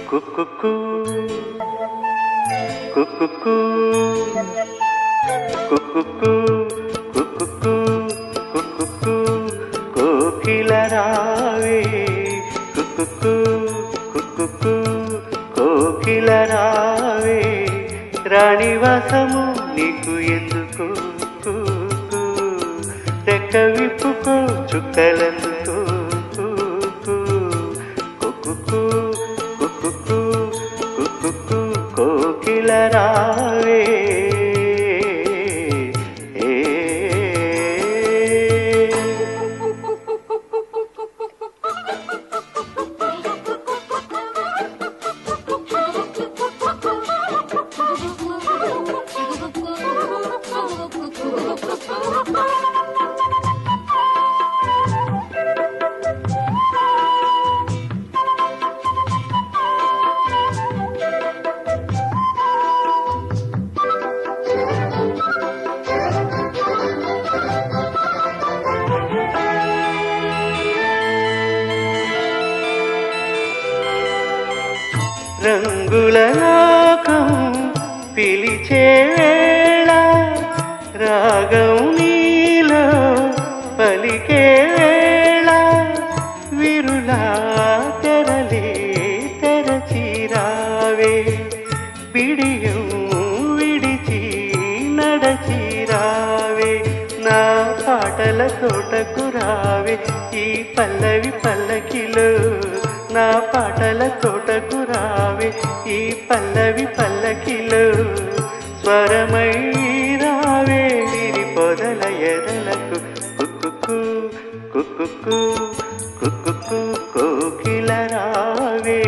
కుక్కుకు కుక్కుకు కుక్కుకు కుక్కుకు కుక్కుకు కోకిల రావే కుక్కుకు కుక్కుకు కోకిల రావే రాణివాసము నీకు ఎందుకు రెక్క విప్పుకో చుక్కలందుకో కుక్కుకు కుక్కుకు కుక్కుకు కోకిల రావే రంగుల లోకం పిలిచే వేళ రాగం నీలో పలికే వేళ విరులా తెరలే తెరచిరావే పిడియం విడిచి నడచిరావే నా పాటల తోటకు రావే ఈ పల్లవి పల్లకిలో నా పాటల తోటకు రావే ఈ పల్లవి పల్లకిలో స్వరమై రావే విరి పొదల ఎదలకు కుక్కుకు కుక్కుకు కుక్కుకు కోకిల రావే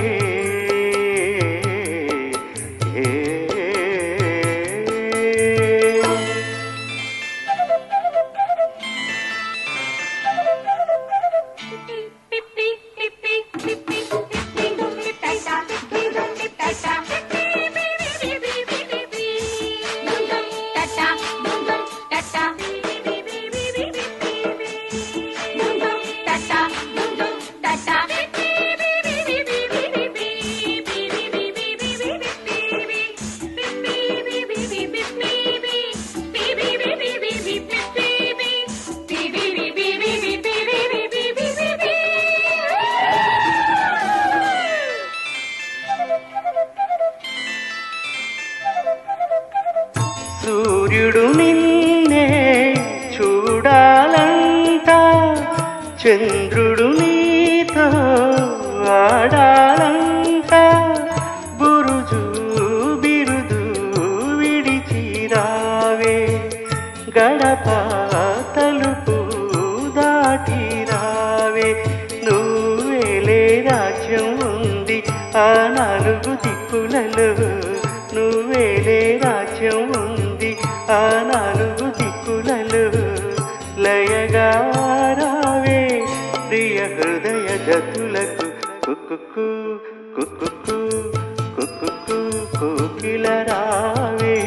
సూర్యుడు నిన్నే చూడాలంట చంద్రుడు నీతో ఆడాలంట బురుజు బిరుదు విడిచిరావే గడప తలుపు దాటిరావే నువ్వేలే రాజ్యం ఉంది ఆ నాలుగు దిక్కులలో నువ్వేలే రాజ్యం ఉంది ఆ నాలుగు దిక్కులలో లయగా రావే ప్రియ హృదయ జతులకు కుక్కుకు కుక్కుకు కుక్కుకు కోకిల రావే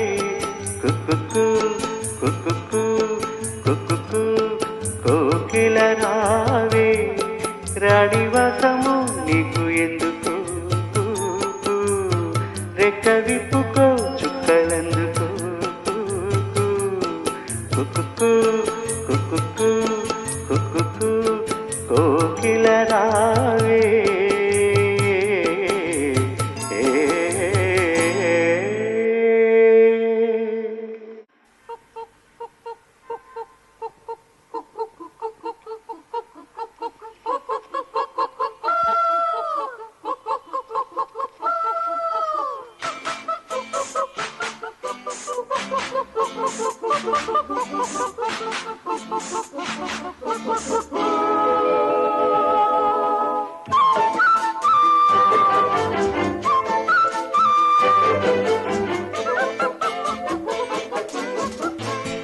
కుక్కుకు కుక్కుకు కుక్కుకు కోకిల రావే రాణివాసము నీకు ఎందుకు రెక్క విప్పుకో చుక్కలందుకో కుక్కుకు కుక్కుకు కుక్కుకు కోకిల రావే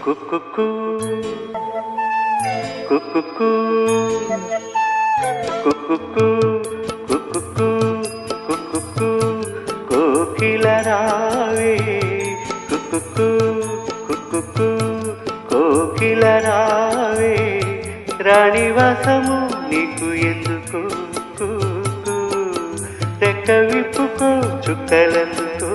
కుక్కుకు కుక్కుకు కుక్కుకు కుక్కుకు కుక్కుకు అర్థము నీకు ఎందుకు రెక్క విప్పుకో చుక్కలందుకో